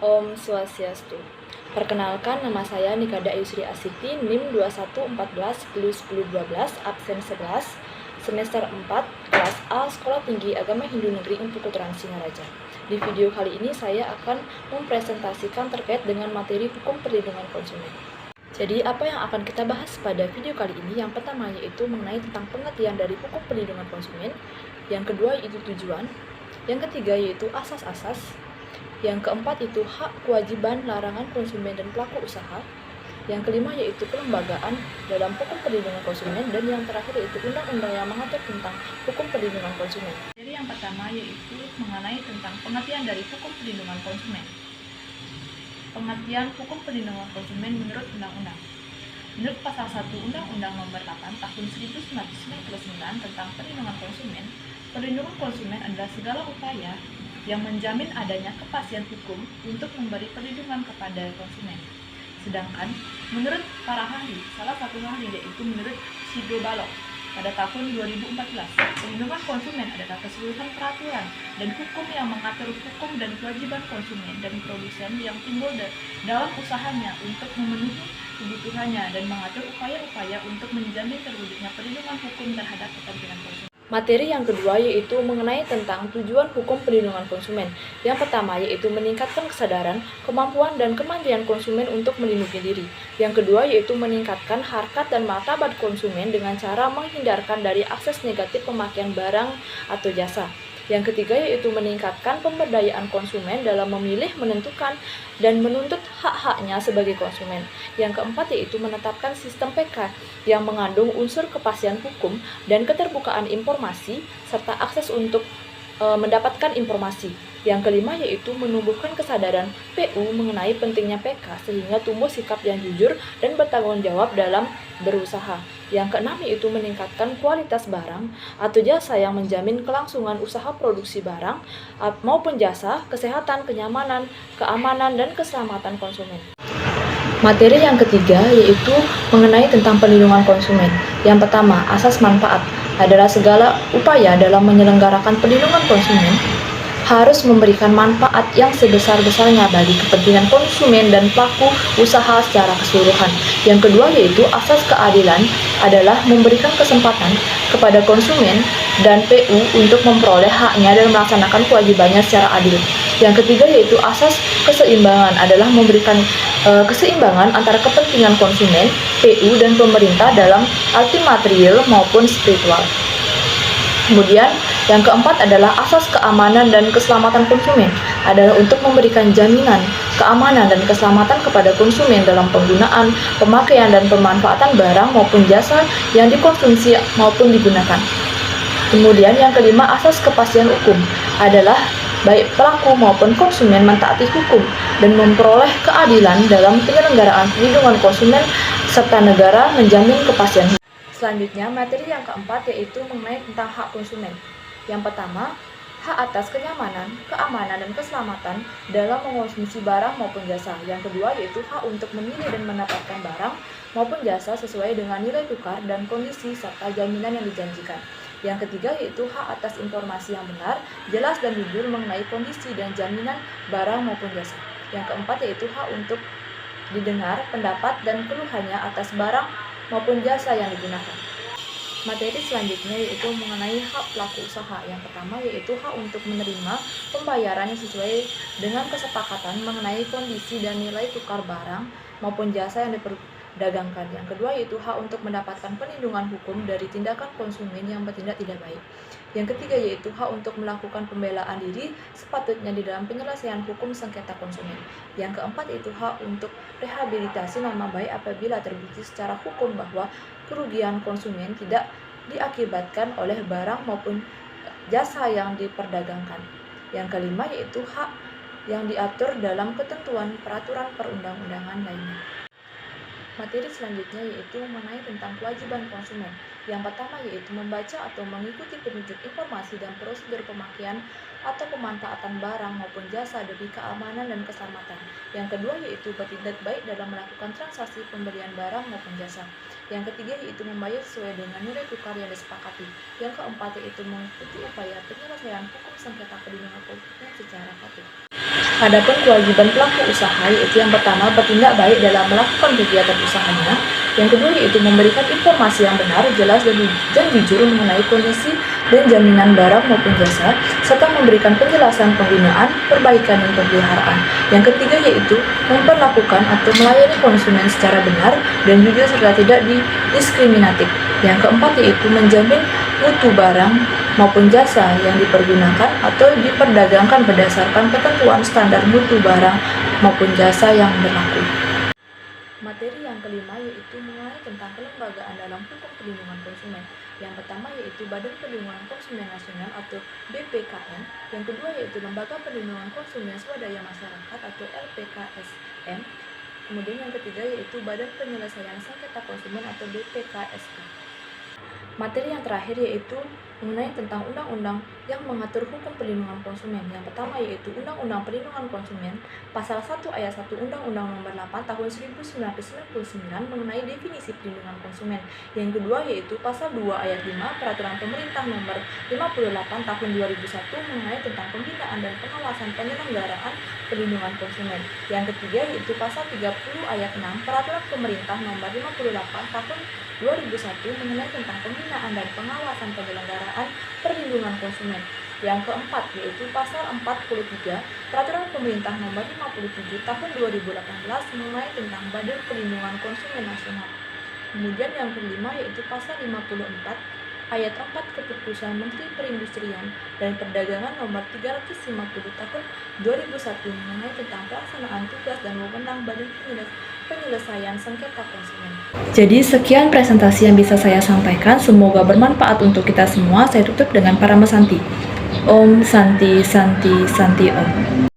Om Swastiastu. Perkenalkan, nama saya Nikada Yusri Asiti, NIM 2114101012, absen 11, semester 4, kelas A, Sekolah Tinggi Agama Hindu Negeri Empukutran Singaraja. Di video kali ini saya akan mempresentasikan terkait dengan materi hukum perlindungan konsumen. Jadi, apa yang akan kita bahas pada video kali ini? Yang pertama yaitu mengenai tentang pengertian dari hukum perlindungan konsumen, yang kedua yaitu tujuan, yang ketiga yaitu asas-asas, yang keempat itu hak, kewajiban, larangan konsumen dan pelaku usaha. Yang kelima yaitu kelembagaan dalam hukum perlindungan konsumen, dan yang terakhir yaitu undang-undang yang mengatur tentang hukum perlindungan konsumen. Jadi yang pertama yaitu mengenai tentang pengertian dari hukum perlindungan konsumen. Pengertian hukum perlindungan konsumen menurut undang-undang. Menurut pasal 1 Undang-Undang Nomor 8 Tahun 1999 tentang perlindungan konsumen adalah segala upaya yang menjamin adanya kepastian hukum untuk memberi perlindungan kepada konsumen. Sedangkan menurut para ahli, salah satu ahli yaitu menurut Sido Balog pada tahun 2014, perlindungan konsumen adalah keseluruhan peraturan dan hukum yang mengatur hukum dan kewajiban konsumen dan produsen yang timbul dalam usahanya untuk memenuhi kebutuhannya dan mengatur upaya-upaya untuk menjamin terwujudnya perlindungan hukum terhadap kepentingan konsumen. Materi yang kedua yaitu mengenai tentang tujuan hukum perlindungan konsumen. Yang pertama yaitu meningkatkan kesadaran, kemampuan, dan kemandirian konsumen untuk melindungi diri. Yang kedua yaitu meningkatkan harkat dan martabat konsumen dengan cara menghindarkan dari akses negatif pemakaian barang atau jasa. Yang ketiga yaitu meningkatkan pemberdayaan konsumen dalam memilih, menentukan, dan menuntut hak-haknya sebagai konsumen. Yang keempat yaitu menetapkan sistem PK yang mengandung unsur kepastian hukum dan keterbukaan informasi serta akses untuk mendapatkan informasi. Yang kelima yaitu menumbuhkan kesadaran PU mengenai pentingnya PK sehingga tumbuh sikap yang jujur dan bertanggung jawab dalam berusaha. Yang keenam yaitu meningkatkan kualitas barang atau jasa yang menjamin kelangsungan usaha produksi barang maupun jasa, kesehatan, kenyamanan, keamanan, dan keselamatan konsumen. Materi yang ketiga yaitu mengenai tentang perlindungan konsumen. Yang pertama, asas manfaat adalah segala upaya dalam menyelenggarakan perlindungan konsumen harus memberikan manfaat yang sebesar-besarnya bagi kepentingan konsumen dan pelaku usaha secara keseluruhan. Yang kedua yaitu asas keadilan adalah memberikan kesempatan kepada konsumen dan PU untuk memperoleh haknya dan melaksanakan kewajibannya secara adil. Yang ketiga yaitu asas keseimbangan adalah memberikan keseimbangan antara kepentingan konsumen, PU, dan pemerintah dalam arti material maupun spiritual. Kemudian yang keempat adalah asas keamanan dan keselamatan konsumen adalah untuk memberikan jaminan keamanan dan keselamatan kepada konsumen dalam penggunaan, pemakaian, dan pemanfaatan barang maupun jasa yang dikonsumsi maupun digunakan. Kemudian yang kelima, asas kepastian hukum adalah baik pelaku maupun konsumen mentaati hukum dan memperoleh keadilan dalam penyelenggaraan perlindungan konsumen serta negara menjamin kepastian hukum. Selanjutnya, materi yang keempat yaitu mengenai tentang hak konsumen. Yang pertama, hak atas kenyamanan, keamanan, dan keselamatan dalam mengonsumsi barang maupun jasa. Yang kedua yaitu hak untuk memilih dan mendapatkan barang maupun jasa sesuai dengan nilai tukar dan kondisi serta jaminan yang dijanjikan. Yang ketiga yaitu hak atas informasi yang benar, jelas, dan jujur mengenai kondisi dan jaminan barang maupun jasa. Yang keempat yaitu hak untuk didengar pendapat dan keluhannya atas barang maupun jasa yang digunakan. Materi selanjutnya yaitu mengenai hak pelaku usaha. Yang pertama yaitu hak untuk menerima pembayaran yang sesuai dengan kesepakatan mengenai kondisi dan nilai tukar barang maupun jasa yang diperdagangkan. Yang kedua yaitu hak untuk mendapatkan perlindungan hukum dari tindakan konsumen yang bertindak tidak baik. Yang ketiga yaitu hak untuk melakukan pembelaan diri sepatutnya di dalam penyelesaian hukum sengketa konsumen. Yang keempat yaitu hak untuk rehabilitasi nama baik apabila terbukti secara hukum bahwa kerugian konsumen tidak diakibatkan oleh barang maupun jasa yang diperdagangkan. Yang kelima yaitu hak yang diatur dalam ketentuan peraturan perundang-undangan lainnya. Materi selanjutnya yaitu mengenai tentang kewajiban konsumen. Yang pertama yaitu membaca atau mengikuti petunjuk informasi dan prosedur pemakaian atau pemanfaatan barang maupun jasa demi keamanan dan keselamatan. Yang kedua yaitu bertindak baik dalam melakukan transaksi pembelian barang maupun jasa. Yang ketiga yaitu membayar sesuai dengan nilai tukar yang disepakati. Yang keempat yaitu mengikuti upaya penyelesaian hukum sengketa perlindungan konsumen secara patuh. Adapun kewajiban pelaku usaha yaitu yang pertama bertindak baik dalam melakukan kegiatan usahanya, yang kedua yaitu memberikan informasi yang benar, jelas dan jujur mengenai kondisi dan jaminan barang maupun jasa, serta memberikan penjelasan penggunaan, perbaikan dan pemeliharaan. Yang ketiga yaitu memperlakukan atau melayani konsumen secara benar dan jujur serta tidak diskriminatif. Yang keempat yaitu menjamin mutu barang maupun jasa yang dipergunakan atau diperdagangkan berdasarkan ketentuan standar mutu barang maupun jasa yang berlaku. Materi yang kelima yaitu mengenai tentang kelembagaan dalam hukum perlindungan konsumen. Yang pertama yaitu Badan Perlindungan Konsumen Nasional atau BPKN. Yang kedua yaitu Lembaga Perlindungan Konsumen Swadaya Masyarakat atau LPKSM. Kemudian yang ketiga yaitu Badan Penyelesaian Sengketa Konsumen atau BPKSK. Materi yang terakhir yaitu mengenai tentang undang-undang yang mengatur hukum perlindungan konsumen. Yang pertama yaitu Undang-Undang Perlindungan Konsumen, Pasal 1 Ayat 1 Undang-Undang Nomor 8 Tahun 1999 mengenai definisi perlindungan konsumen. Yang kedua yaitu Pasal 2 Ayat 5 Peraturan Pemerintah Nomor 58 Tahun 2001 mengenai tentang pembinaan dan pengawasan penyelenggaraan perlindungan konsumen. Yang ketiga yaitu Pasal 30 Ayat 6 Peraturan Pemerintah Nomor 58 Tahun 2001 mengenai tentang pembinaan dan pengawasan penyelenggaraan perlindungan konsumen. Yang keempat yaitu Pasal 43 Peraturan Pemerintah Nomor 57 Tahun 2018 mengenai tentang Badan Perlindungan Konsumen Nasional. Kemudian yang kelima yaitu Pasal 54 Ayat 4 Keputusan Menteri Perindustrian dan Perdagangan Nomor 350 Tahun 2001 mengenai tentang pelaksanaan tugas dan wewenang Badan Penyelesaian Sengketa Konsumen. Jadi sekian presentasi yang bisa saya sampaikan, semoga bermanfaat untuk kita semua. Saya tutup dengan Paramasanti. Om Santi Santi Santi Om.